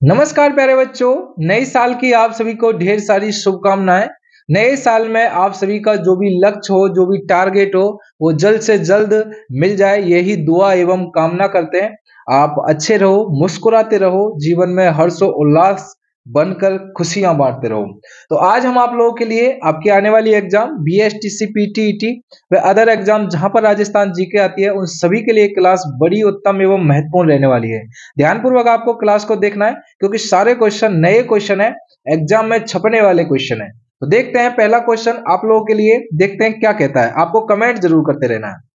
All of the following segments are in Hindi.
नमस्कार प्यारे बच्चों। नए साल की आप सभी को ढेर सारी शुभकामनाएं। नए साल में आप सभी का जो भी लक्ष्य हो, जो भी टारगेट हो, वो जल्द से जल्द मिल जाए, यही दुआ एवं कामना करते हैं। आप अच्छे रहो, मुस्कुराते रहो, जीवन में हर्षो उल्लास बनकर खुशियां बांटते रहो। तो आज हम आप लोगों के लिए आपकी आने वाली एग्जाम बीएसटीसी पीटीईटी व अदर एग्जाम जहां पर राजस्थान जीके आती है, उन सभी के लिए क्लास बड़ी उत्तम एवं महत्वपूर्ण रहने वाली है। ध्यानपूर्वक आपको क्लास को देखना है क्योंकि सारे क्वेश्चन नए क्वेश्चन है, एग्जाम में छपने वाले क्वेश्चन है। तो देखते हैं पहला क्वेश्चन आप लोगों के लिए, देखते हैं क्या कहता है। आपको कमेंट जरूर करते रहना है।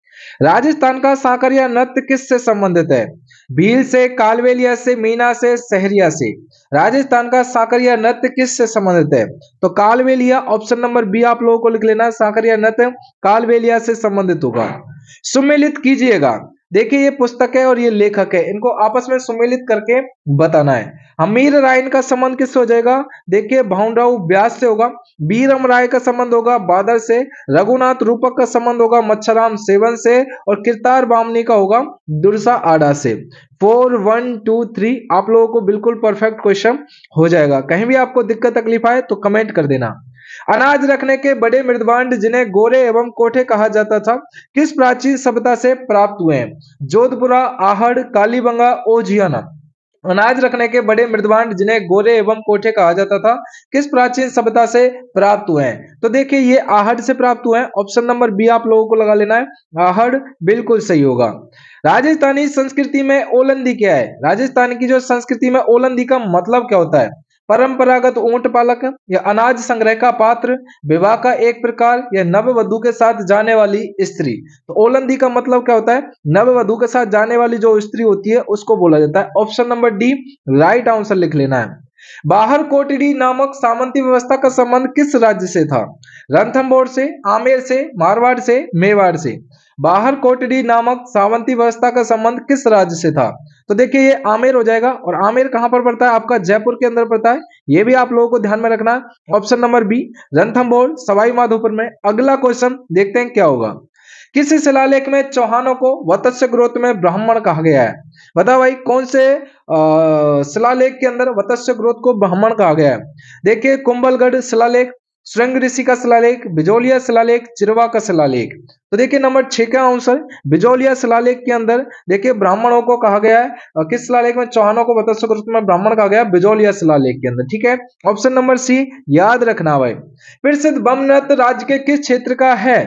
राजस्थान का साकरिया नृत्य किससे संबंधित है? भील से, कालबेलिया से, मीना से, सहरिया से। राजस्थान का साकरिया नृत्य किससे संबंधित है? तो कालबेलिया, ऑप्शन नंबर बी आप लोगों को लिख लेना। साकरिया नृत्य कालबेलिया से संबंधित होगा। सुमेलित कीजिएगा। देखिए ये पुस्तक है और ये लेखक है, इनको आपस में सुमेलित करके बताना है। हमीर रायन का संबंध किससे हो जाएगा? देखिए भाउंडाऊ व्यास से होगा। बीरम राय का संबंध होगा बादल से। रघुनाथ रूपक का संबंध होगा मच्छराम सेवन से। और किरतार बामनी का होगा दुर्सा आड़ा से। 4 1 2 3 आप लोगों को बिल्कुल परफेक्ट क्वेश्चन हो जाएगा। कहीं भी आपको दिक्कत तकलीफ आए तो कमेंट कर देना। अनाज रखने के बड़े मृदभांड जिन्हें गोरे एवं कोठे कहा जाता था, किस प्राचीन सभ्यता से प्राप्त हुए हैं? जोधपुरा, आहड़, कालीबंगा, ओझियाना। अनाज रखने के बड़े मृदभांड जिन्हें गोरे एवं कोठे कहा जाता था, किस प्राचीन सभ्यता से प्राप्त हुए हैं? तो देखिए ये आहड़ से प्राप्त हुए हैं। ऑप्शन नंबर बी आप लोगों को लगा लेना है, आहड़ बिल्कुल सही होगा। राजस्थानी संस्कृति में ओलंदी क्या है? राजस्थान की जो संस्कृति में ओलंदी का मतलब क्या होता है? परंपरागत ऊंट पालक, या अनाज संग्रह का पात्र, विवाह का एक प्रकार, या नववधु के साथ जाने वाली स्त्री। तो ओलंदी का मतलब क्या होता है? नववधु के साथ जाने वाली जो स्त्री होती है उसको बोला जाता है। Option number D right answer लिख लेना है। बाहर कोटड़ी नामक सामंती व्यवस्था का संबंध किस राज्य से था? रणथंभौर से, आमेर से, मारवाड़ से, मेवाड़ से। बाहर कोटड़ी नामक सामंती व्यवस्था का संबंध किस राज्य से था? तो देखिए ये आमेर हो जाएगा। और आमेर कहां पर पड़ता है? आपका जयपुर के अंदर पड़ता है। ये भी आप लोगों को ध्यान में रखना है। Option number B Ranthambore Sawai Madhopur में। अगला क्वेश्चन देखते हैं क्या होगा। किस शिलालेख में चौहानों को वत्स्य गोत्र में ब्राह्मण कहा गया है? बताओ भाई कौन से शिलालेख के अंदर वत्स्य गोत्र को ब्राह्मण कहा गया है? देखिए कुंभलगढ़ शिलालेख, श्रृंग ऋषि का शिलालेख, बिजोलिया शिलालेख, चिरवा का शिलालेख। तो देखिए नंबर 6 का आंसर बिजोलिया शिलालेख के अंदर देखिए ब्राह्मणों को कहा गया है। किस शिलालेख में चौहानों को वत्स्य गोत्र में ब्राह्मण कहा गया? बिजोलिया शिलालेख के अंदर। ठीक है, ऑप्शन नंबर सी याद रखना भाई। प्रसिद्ध बम नृत्य राज्य के किस क्षेत्र का है?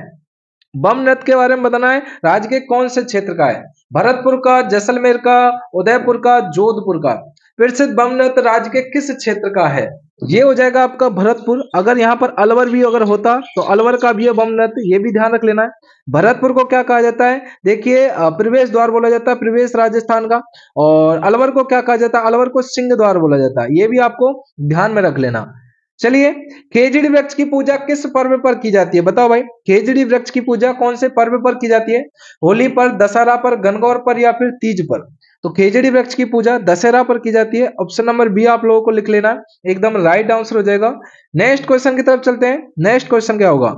बम नृत्य के बारे में बताना है। राज्य के कौन से क्षेत्र का है? भरतपुर का, जैसलमेर का, उदयपुर का, जोधपुर का। प्रसिद्ध बम नृत्य राज्य के किस क्षेत्र का है? ये हो जाएगा आपका भरतपुर। अगर यहाँ पर अलवर भी अगर होता तो अलवर का भी है बम नृत्य, ये भी ध्यान रख लेना है। भरतपुर को क्या कहा जाता है? देखिए प्रवेश द्वार बोला जाता है, प्रवेश राजस्थान का। और अलवर को क्या कहा जाता है? अलवर को सिंह द्वार बोला जाता है। ये भी आपको ध्यान में रख लेना। चलिए, खेजड़ी वृक्ष की पूजा किस पर्व पर की जाती है? बताओ भाई खेजड़ी वृक्ष की पूजा कौन से पर्व पर की जाती है? होली पर, दशहरा पर, गणगौर पर, या फिर तीज पर। तो खेजड़ी वृक्ष की पूजा दशहरा पर की जाती है। ऑप्शन नंबर बी आप लोगों को लिख लेना है, एकदम राइट आंसर हो जाएगा। नेक्स्ट क्वेश्चन की तरफ चलते हैं। नेक्स्ट क्वेश्चन क्या होगा?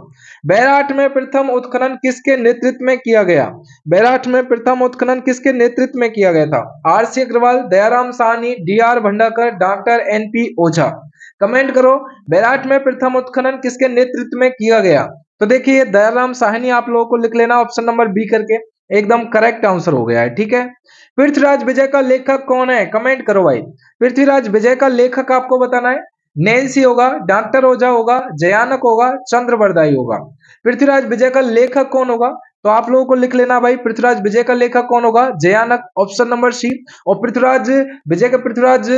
बैराठ में प्रथम उत्खनन किसके नेतृत्व में किया गया? बैराठ में प्रथम उत्खनन किसके नेतृत्व में किया गया था? RC Agarwal, Dayaram Sahni, DR Bhandarkar, doctor NP Ojha. Comment करो, बैराठ में प्रथम उत्खनन किसके नेतृत्व में किया गया? तो देखिए दयाराम साहनी आप लोगों को लिख लेना ऑप्शन नंबर बी करके, एकदम करेक्ट आंसर हो गया है। ठीक है, पृथ्वीराज विजय का लेखक कौन है? कमेंट करो भाई। पृथ्वीराज विजय का लेखक आपको बताना है। नैन्सी होगा, डॉक्टर ओझा होगा, जयानक होगा, चंद्रवरदाई होगा। पृथ्वीराज विजय का लेखक कौन होगा? तो आप लोगों को लिख लेना भाई, पृथ्वीराज विजय का लेखक कौन होगा? जयानक, ऑप्शन नंबर सी। और पृथ्वीराज विजय के पृथ्वीराज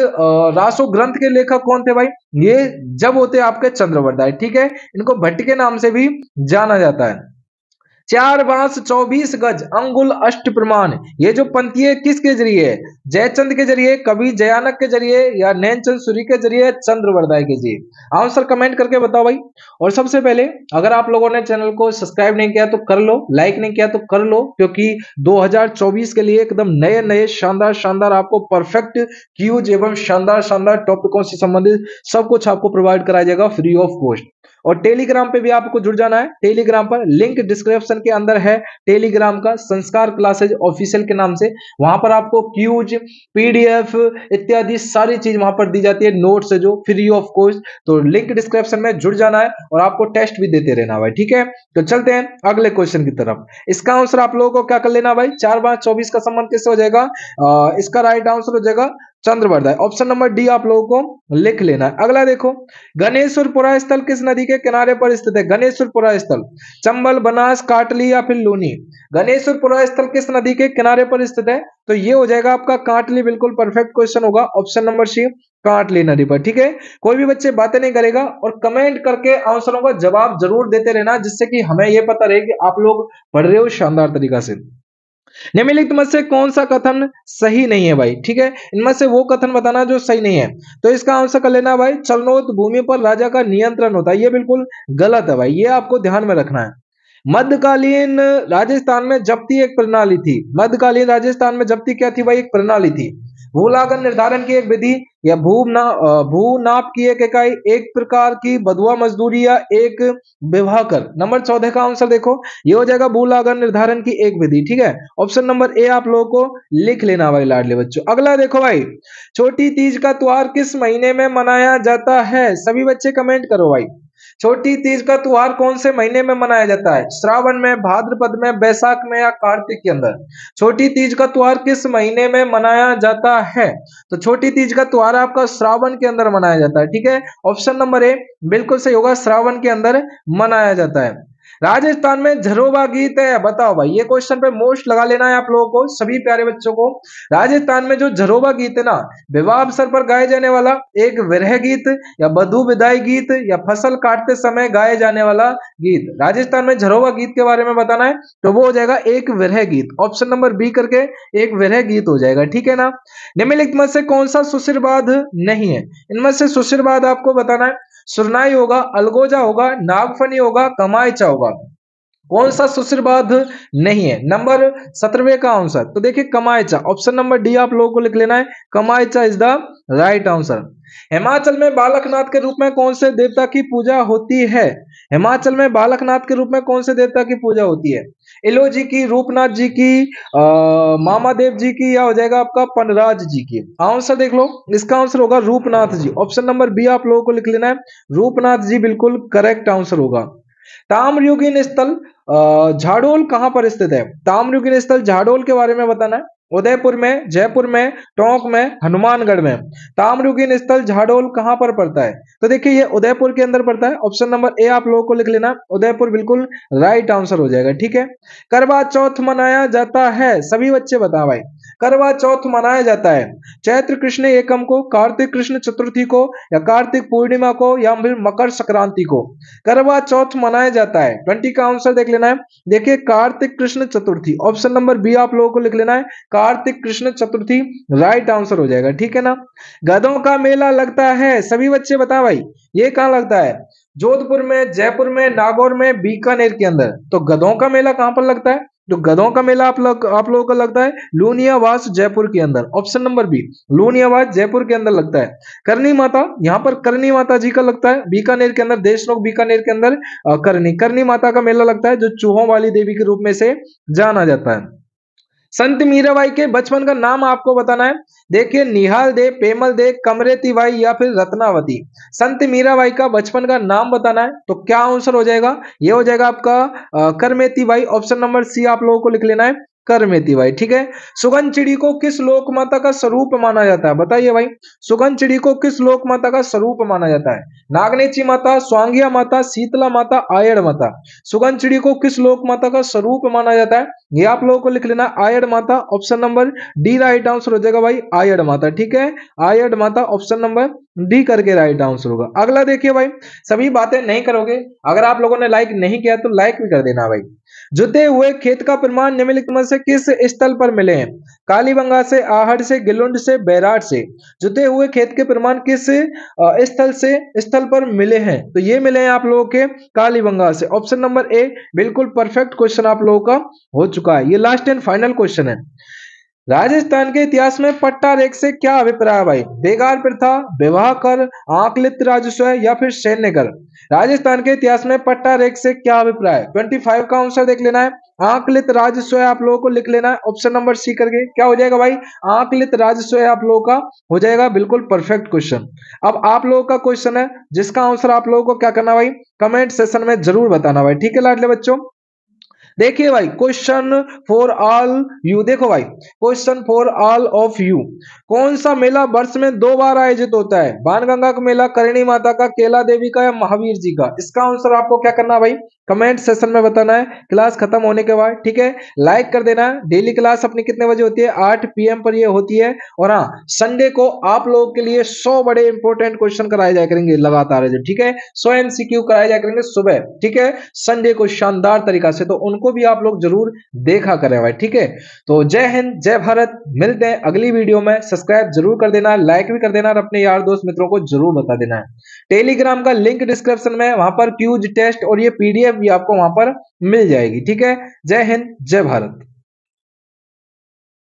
रासो ग्रंथ के लेखक कौन थे भाई? ये जब होते आपके चंद्रवरदाई। ठीक है, इनको भट्ट के नाम से भी जाना जाता है। 4 बांस 24 गज अंगुल अष्ट प्रमाण, ये जो पंक्ति है किसके जरिए है? जयचंद के जरिए, कवि जयानक के जरिए, या नैनचंद सूरी के जरिए, चंद्रवरदाई के जरिए। आंसर कमेंट करके बताओ भाई। और सबसे पहले अगर आप लोगों ने चैनल को सब्सक्राइब नहीं किया तो कर लो, लाइक नहीं किया तो कर लो, क्योंकि 2024 के लिए एकदम नए नए शानदार शानदार आपको परफेक्ट क्यूज एवं शानदार शानदार टॉपिकों से संबंधित सब कुछ आपको प्रोवाइड कराया जाएगा फ्री ऑफ कॉस्ट। और टेलीग्राम पे भी आपको जुड़ जाना है। टेलीग्राम पर लिंक डिस्क्रिप्शन के अंदर है, टेलीग्राम का संस्कार क्लासेज ऑफिशियल के नाम से। वहां पर आपको क्यूज, पीडीएफ इत्यादि सारी चीज वहां पर दी जाती है, नोट्स जो फ्री ऑफ कॉस्ट। तो लिंक डिस्क्रिप्शन में जुड़ जाना है और आपको टेस्ट भी देते रहना भाई, ठीक है। तो चलते हैं अगले क्वेश्चन की तरफ। इसका आंसर आप लोगों को क्या कर लेना भाई, 4 5 24 का संबंध किससे हो जाएगा, इसका राइट आंसर हो जाएगा चंद्रवर्धा। ऑप्शन नंबर डी आप लोगों को लिख लेना है। अगला देखो, गणेशपुरा स्थल किस नदी के किनारे पर स्थित है। गणेशपुरा स्थल चंबल, बनास, काटली या फिर लूनी। गणेशपुरा स्थल किस नदी के किनारे पर स्थित है, तो ये हो जाएगा आपका काटली। बिल्कुल परफेक्ट क्वेश्चन होगा ऑप्शन नंबर सी, काटली नदी पर, ठीक है। कोई भी बच्चे बातें नहीं करेगा और कमेंट करके आंसरों का जवाब जरूर देते रहना, जिससे कि हमें यह पता रहे कि आप लोग पढ़ रहे हो शानदार तरीका से। निम्नलिखित में से कौन सा कथन सही नहीं है भाई, ठीक है। इनमें से वो कथन बताना जो सही नहीं है। तो इसका आंसर कर लेना भाई, चलनोत भूमि पर राजा का नियंत्रण होता है। ये बिल्कुल गलत है भाई, ये आपको ध्यान में रखना है। मध्यकालीन राजस्थान में जब्ती एक प्रणाली थी। मध्यकालीन राजस्थान में जब्ती क्या थी भाई, एक प्रणाली थी। भूलागन निर्धारण की एक विधि या भूनाप की एक इकाई, एक प्रकार की बधुआ मजदूरी या एक विवाह कर। नंबर 14 का आंसर देखो, ये हो जाएगा भूलागन निर्धारण की एक विधि, ठीक है। ऑप्शन नंबर ए आप लोगों को लिख लेना भाई लाडले बच्चों। अगला देखो भाई, छोटी तीज का त्योहार किस महीने में मनाया जाता है। सभी बच्चे कमेंट करो भाई, छोटी तीज का त्योहार कौन से महीने में मनाया जाता है। श्रावण में, भाद्रपद में, बैसाख में या कार्तिक के अंदर। छोटी तीज का त्योहार किस महीने में मनाया जाता है, तो छोटी तीज का त्योहार आपका श्रावण के अंदर मनाया जाता है, ठीक है। ऑप्शन नंबर ए बिल्कुल सही होगा, श्रावण के अंदर मनाया जाता है। राजस्थान में झरोबा गीत है, बताओ भाई, ये क्वेश्चन पे मोस्ट लगा लेना है आप लोगों को, सभी प्यारे बच्चों को। राजस्थान में जो झरोबा गीत है ना, विवाह अवसर पर गाए जाने वाला एक विरह गीत या वधु विदाई गीत या फसल काटते समय गाए जाने वाला गीत। राजस्थान में झरोबा गीत के बारे में बताना है, तो वो हो जाएगा एक विरह गीत। ऑप्शन नंबर बी करके एक विरह गीत हो जाएगा, ठीक है ना। निम्नलिखित में से कौन सा सुशिरबाद नहीं है। इनमें से सुशिरबाद आपको बताना है, सुरनाई होगा, अलगोजा होगा, नागफनी होगा, कमायचा होगा। कौन सा सुशिरबाद नहीं है, नंबर 17वें का आंसर। तो देखिए कमायचा, ऑप्शन नंबर डी आप लोगों को लिख लेना है, Kamaicha is the right answer. Himachal में बालकनाथ के रूप में कौन से देवता की पूजा होती है। हिमाचल में बालकनाथ के रूप में कौन से देवता की पूजा होती है। इलो जी की, रूपनाथ जी की, मामादेव जी की, या हो जाएगा आपका पनराज जी की। आंसर देख लो, इसका आंसर होगा रूपनाथ जी। ऑप्शन नंबर बी आप लोगों को लिख लेना है, रूपनाथ जी बिल्कुल करेक्ट आंसर होगा। ताम्रयुगीन स्थल झाडोल कहां पर स्थित है। ताम्रयुगीन स्थल झाडोल के बारे में बताना है। उदयपुर में, जयपुर में, टोंक में, हनुमानगढ़ में। ताम्रयुगीन स्थल झाडोल कहां पर पड़ता है, तो देखिए ये उदयपुर के अंदर पड़ता है। ऑप्शन नंबर ए आप लोगों को लिख लेना, उदयपुर बिल्कुल राइट आंसर हो जाएगा, ठीक है। करवा चौथ मनाया जाता है, सभी बच्चे बताओ भाई, करवा चौथ मनाया जाता है चैत्र कृष्ण एकम को, कार्तिक कृष्ण चतुर्थी को, या कार्तिक पूर्णिमा को, या फिर मकर संक्रांति को। करवा चौथ मनाया जाता है, 20 का आंसर देख लेना है। देखिए कार्तिक कृष्ण चतुर्थी, ऑप्शन नंबर बी आप लोगों को लिख लेना है, कार्तिक कृष्ण चतुर्थी राइट आंसर हो जाएगा, ठीक है ना। गधों का मेला लगता है, सभी बच्चे बताओ भाई, ये कहां लगता है। जोधपुर में, जयपुर में, नागौर में, बीकानेर के अंदर। तो गधों का मेला कहां पर लगता है, तो गधों का मेला आप लोगों को लगता है लूनियावास जयपुर के अंदर। ऑप्शन नंबर बी, लूनियावास जयपुर के अंदर लगता है। करनी माता, यहाँ पर करनी माता जी का लगता है बीकानेर के अंदर, देशनोक बीकानेर के अंदर करनी माता का मेला लगता है, जो चूहों वाली देवी के रूप में से जाना जाता है। संत मीराबाई के बचपन का नाम आपको बताना है। देखिए निहाल दे, पेमल दे, कमरेती बाई या फिर रत्नावती। संत मीराबाई का बचपन का नाम बताना है, तो क्या आंसर हो जाएगा, ये हो जाएगा आपका Karmeti Bai. Option number C आप लोगों को लिख लेना है, करमेती बाई, ठीक है। सुगन चिड़ी को किस लोक माता का स्वरूप माना जाता है, बताइए भाई, सुगन चिड़ी को किस लोक माता का स्वरूप माना जाता है। नागनेची माता, स्वांगिया माता, शीतला माता, आयड़ माता। सुगन चिड़ी को किस लोक माता का स्वरूप माना जाता है, ये आप लोगों को लिख लेना, आयड़ माता। Option number D right answer हो जाएगा भाई, आयड़ माता, ठीक है। आयड़ माता ऑप्शन नंबर डी करके राइट आंसर होगा। अगला देखिए भाई, सभी बातें नहीं करोगे, अगर आप लोगों ने लाइक नहीं किया तो लाइक भी कर देना भाई। जुते हुए खेत का प्रमाण निम्नलिखित में से किस स्थल पर मिले हैं। कालीबंगा से, आहड़ से, गिलुंड से, बैराट से। जुते हुए खेत के प्रमाण किस स्थल पर मिले हैं, तो ये मिले हैं आप लोगों के कालीबंगा से। ऑप्शन नंबर ए बिल्कुल परफेक्ट क्वेश्चन आप लोगों का हो चुका है। ये लास्ट एंड फाइनल क्वेश्चन है। राजस्थान के इतिहास में पट्टा रेख से क्या अभिप्राय है भाई? बेगार प्रथा, विवाह कर, आंकलित राजस्व या फिर सैन्य कर? राजस्थान के इतिहास में पट्टा रेख से क्या अभिप्राय है? 25 का आंसर देख लेना है। आंकलित राजस्व आप लोगों को लिख लेना है ऑप्शन नंबर सी करके। क्या हो जाएगा भाई? आंकलित राजस्व आप लोगों का हो जाएगा बिल्कुल परफेक्ट क्वेश्चन। अब आप लोगों का क्वेश्चन है जिसका आंसर आप लोगों को क्या करना भाई? कमेंट सेशन में जरूर बताना भाई। ठीक है लाडले बच्चों, देखिए भाई क्वेश्चन फॉर ऑल यू। देखो भाई question for all of you, कौन सा मेला वर्ष में 2 बार आयोजित होता है? बाणगंगा का मेला, करणी माता का, केला देवी का या महावीर जी का? इसका आंसर आपको क्या करना है भाई? कमेंट सेशन में बताना है क्लास खत्म होने के बाद। ठीक है, लाइक कर देना है। डेली क्लास अपनी कितने बजे होती है? 8 PM पर ये होती है। और हाँ, संडे को आप लोगों के लिए 100 बड़े इंपॉर्टेंट क्वेश्चन कराए जाए करेंगे लगातार जो। ठीक है, 100 MCQ कराए जाए करेंगे सुबह। ठीक है, संडे को शानदार तरीका से, तो उनको भी आप लोग जरूर देखा करें भाई। ठीक है, तो जय हिंद, जय भारत। मिलते हैं अगली वीडियो में। सब्सक्राइब जरूर कर देना, लाइक भी कर देना और अपने यार दोस्त मित्रों को जरूर बता देना है। टेलीग्राम का लिंक डिस्क्रिप्शन में, वहां पर क्यूज टेस्ट और ये PDF भी आपको वहां पर मिल जाएगी। ठीक है, जय हिंद, जय भारत।